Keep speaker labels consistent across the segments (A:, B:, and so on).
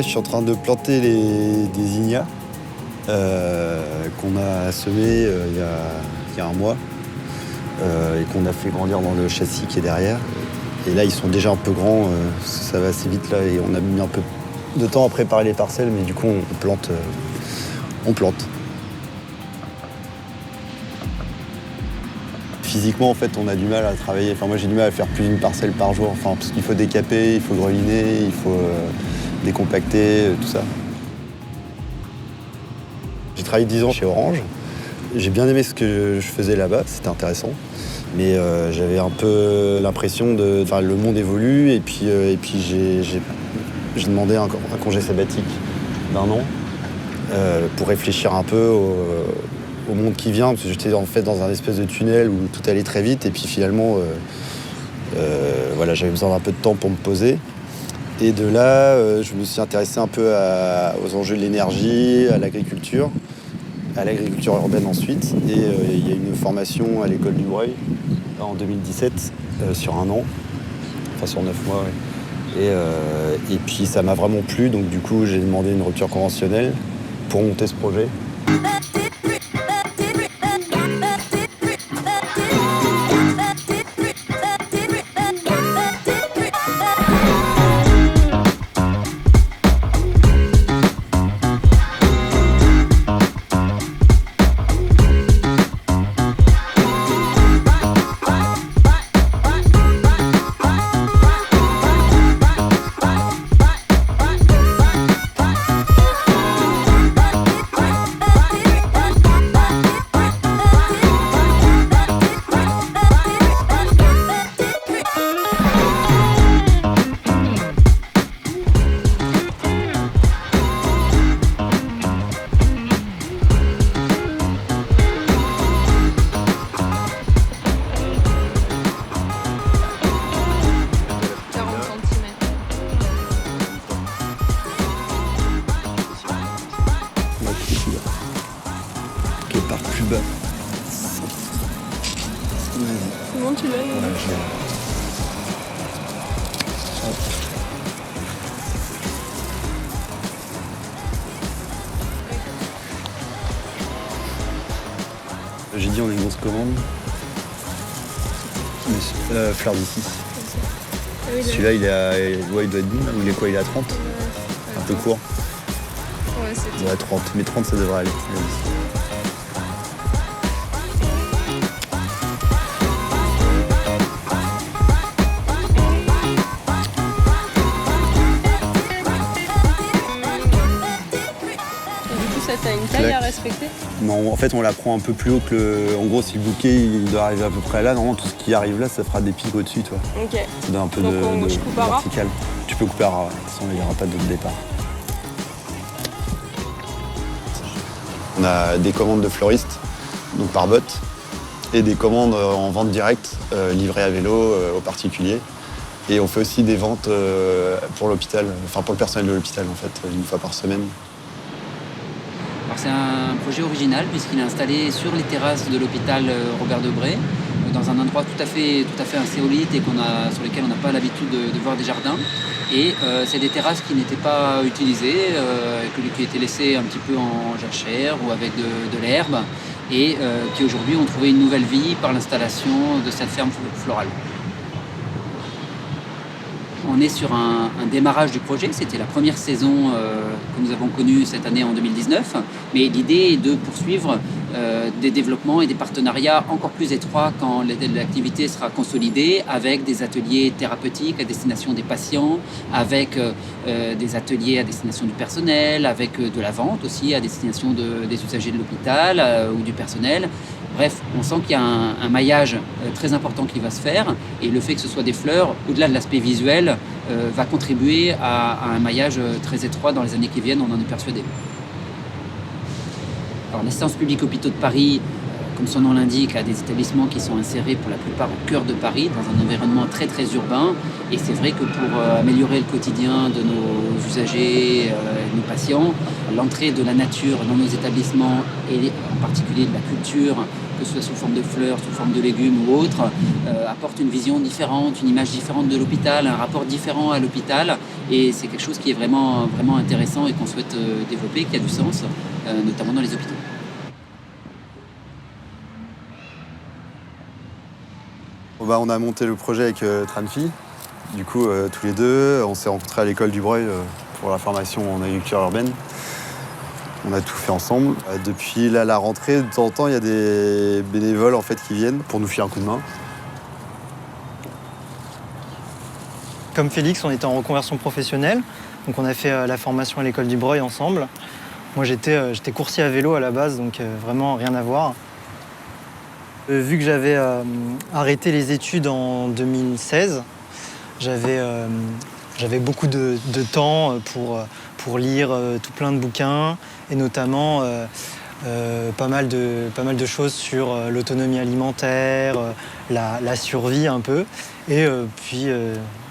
A: là, je suis en train de planter des zinnias qu'on a semés il y a un mois et qu'on a fait grandir dans le châssis qui est derrière. Et là, ils sont déjà un peu grands, ça va assez vite là, et on a mis un peu de temps à préparer les parcelles, mais du coup, on plante. Physiquement, en fait, on a du mal à travailler. Enfin, moi, j'ai du mal à faire plus d'une parcelle par jour. Enfin, parce qu'il faut décaper, il faut greliner, il faut décompacter, tout ça. J'ai travaillé 10 ans chez Orange. J'ai bien aimé ce que je faisais là-bas, c'était intéressant. Mais j'avais un peu l'impression de... Enfin, le monde évolue, et puis j'ai demandé un congé sabbatique d'1 an pour réfléchir un peu au monde qui vient, parce que j'étais en fait dans un espèce de tunnel où tout allait très vite, et puis finalement, voilà, j'avais besoin d'un peu de temps pour me poser. Et de là, je me suis intéressé un peu aux enjeux de l'énergie, à l'agriculture urbaine ensuite. Et il y a une formation à l'école du Breuil en 2017 sur 1 an, enfin sur 9 mois. Ouais. Et puis ça m'a vraiment plu, donc du coup j'ai demandé une rupture conventionnelle pour monter ce projet. Qui part plus bas.
B: Comment tu l'as
A: J'ai dit on a une grosse commande. Fleur d'ici. Celui-là il doit être bon, il est quoi? Il est à 30? Un peu court.
B: Ouais, c'est
A: Ouais, 30, mais 30 ça devrait aller.
B: T'as une taille à respecter?
A: Non, en fait, on la prend un peu plus haut que le... En gros, si le bouquet il doit arriver à peu près là, normalement, tout ce qui arrive là, ça fera des pics au-dessus, toi.
B: Ok.
A: Ça donne un peu
B: Donc,
A: de
B: je coupe à ras.
A: vertical. Tu peux couper à ras, ouais. De toute façon, il n'y aura pas de départ. On a des commandes de fleuristes, donc par bot, et des commandes en vente directe, livrées à vélo aux particuliers. Et on fait aussi des ventes pour l'hôpital, enfin pour le personnel de l'hôpital, en fait, 1 fois par semaine.
C: Alors c'est un projet original puisqu'il est installé sur les terrasses de l'hôpital Robert Debré, dans un endroit tout à fait insolite et sur lequel on n'a pas l'habitude de voir des jardins. Et c'est des terrasses qui n'étaient pas utilisées, qui étaient laissées un petit peu en jachère ou avec de l'herbe, et qui aujourd'hui ont trouvé une nouvelle vie par l'installation de cette ferme florale. On est sur un démarrage du projet. C'était la première saison que nous avons connue cette année en 2019. Mais l'idée est de poursuivre des développements et des partenariats encore plus étroits quand l'activité sera consolidée, avec des ateliers thérapeutiques à destination des patients, avec des ateliers à destination du personnel, avec de la vente aussi à destination des usagers de l'hôpital ou du personnel. Bref, on sent qu'il y a un maillage très important qui va se faire, et le fait que ce soit des fleurs, au-delà de l'aspect visuel, va contribuer à un maillage très étroit dans les années qui viennent, on en est persuadé. Alors, les séances publiques hôpitaux de Paris comme son nom l'indique, à des établissements qui sont insérés pour la plupart au cœur de Paris, dans un environnement très très urbain. Et c'est vrai que pour améliorer le quotidien de nos usagers, nos patients, l'entrée de la nature dans nos établissements, et en particulier de la culture, que ce soit sous forme de fleurs, sous forme de légumes ou autre, apporte une vision différente, une image différente de l'hôpital, un rapport différent à l'hôpital. Et c'est quelque chose qui est vraiment, vraiment intéressant et qu'on souhaite développer, qui a du sens, notamment dans les hôpitaux.
A: On a monté le projet avec Tranfi. Du coup, tous les deux, on s'est rencontrés à l'école du Breuil pour la formation en agriculture urbaine. On a tout fait ensemble. Depuis la rentrée, de temps en temps, il y a des bénévoles en fait, qui viennent pour nous filer un coup de main.
D: Comme Félix, on était en reconversion professionnelle. Donc on a fait la formation à l'école du Breuil ensemble. Moi, j'étais coursier à vélo à la base, donc vraiment rien à voir. Vu que j'avais arrêté les études en 2016, j'avais beaucoup de temps pour lire tout plein de bouquins et notamment pas mal de choses sur l'autonomie alimentaire, la survie un peu. Et puis,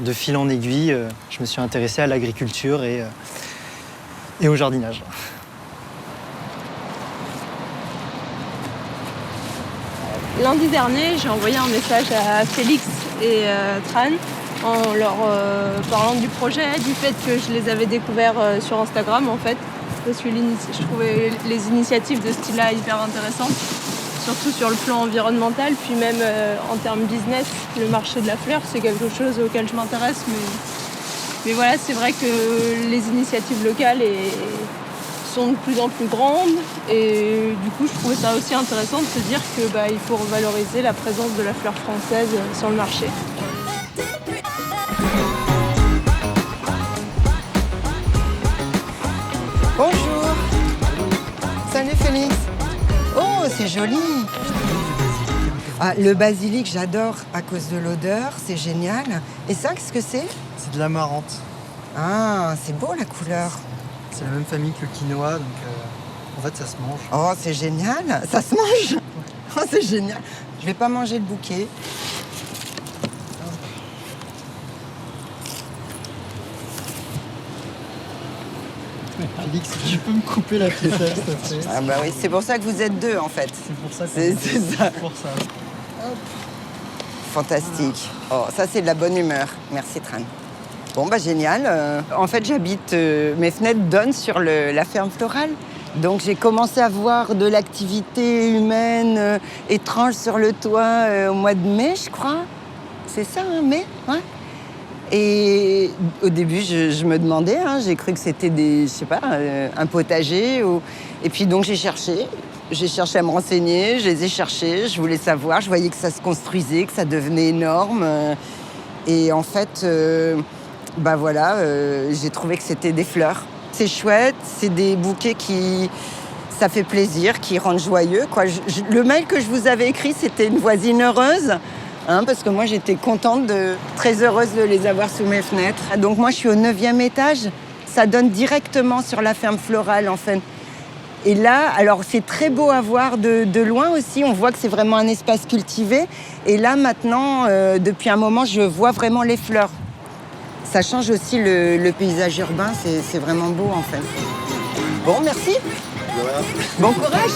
D: de fil en aiguille, je me suis intéressé à l'agriculture et au jardinage.
B: Lundi dernier, j'ai envoyé un message à Félix et Tran en leur parlant du projet, du fait que je les avais découverts sur Instagram en fait. Parce que je trouvais les initiatives de ce style-là hyper intéressantes, surtout sur le plan environnemental, puis même en termes business, le marché de la fleur, c'est quelque chose auquel je m'intéresse. Mais voilà, c'est vrai que les initiatives locales sont de plus en plus grandes et du coup, je trouvais ça aussi intéressant de se dire qu'il faut revaloriser la présence de la fleur française sur le marché.
E: Bonjour. Salut Félix. Oh, c'est joli. Ah, le basilic, j'adore à cause de l'odeur, c'est génial. Et ça, qu'est-ce que c'est?
D: C'est de l'amarante.
E: Ah, c'est beau la couleur.
D: C'est la même famille que le quinoa, donc en fait, ça se mange.
E: Oh, c'est génial. Ça se mange. Oh, c'est génial. Je vais pas manger le bouquet.
D: Félix, tu peux me couper la piécette, s'il te plaît?
E: Ah bah oui, c'est pour ça que vous êtes deux en fait.
D: C'est pour ça que
E: C'est ça.
D: pour ça.
E: Fantastique. Oh, ça c'est de la bonne humeur. Merci Tran. Bon bah génial. En fait j'habite, mes fenêtres donnent sur la ferme florale. Donc j'ai commencé à voir de l'activité humaine étrange sur le toit au mois de mai, je crois. C'est ça, hein, mai? Ouais. Et au début, je me demandais, hein, j'ai cru que c'était un potager. Et puis donc j'ai cherché à me renseigner, je les ai cherchés, je voulais savoir, je voyais que ça se construisait, que ça devenait énorme. Et en fait, j'ai trouvé que c'était des fleurs. C'est chouette, c'est des bouquets ça fait plaisir, qui rendent joyeux, quoi. Le mail que je vous avais écrit, c'était une voisine heureuse. Parce que moi, j'étais contente, très heureuse de les avoir sous mes fenêtres. Donc moi, je suis au 9e étage. Ça donne directement sur la ferme florale, en fait. Et là, alors c'est très beau à voir de loin aussi. On voit que c'est vraiment un espace cultivé. Et là, maintenant, depuis un moment, je vois vraiment les fleurs. Ça change aussi le paysage urbain. C'est vraiment beau, en fait. Bon, merci.
A: Voilà.
E: Bon courage.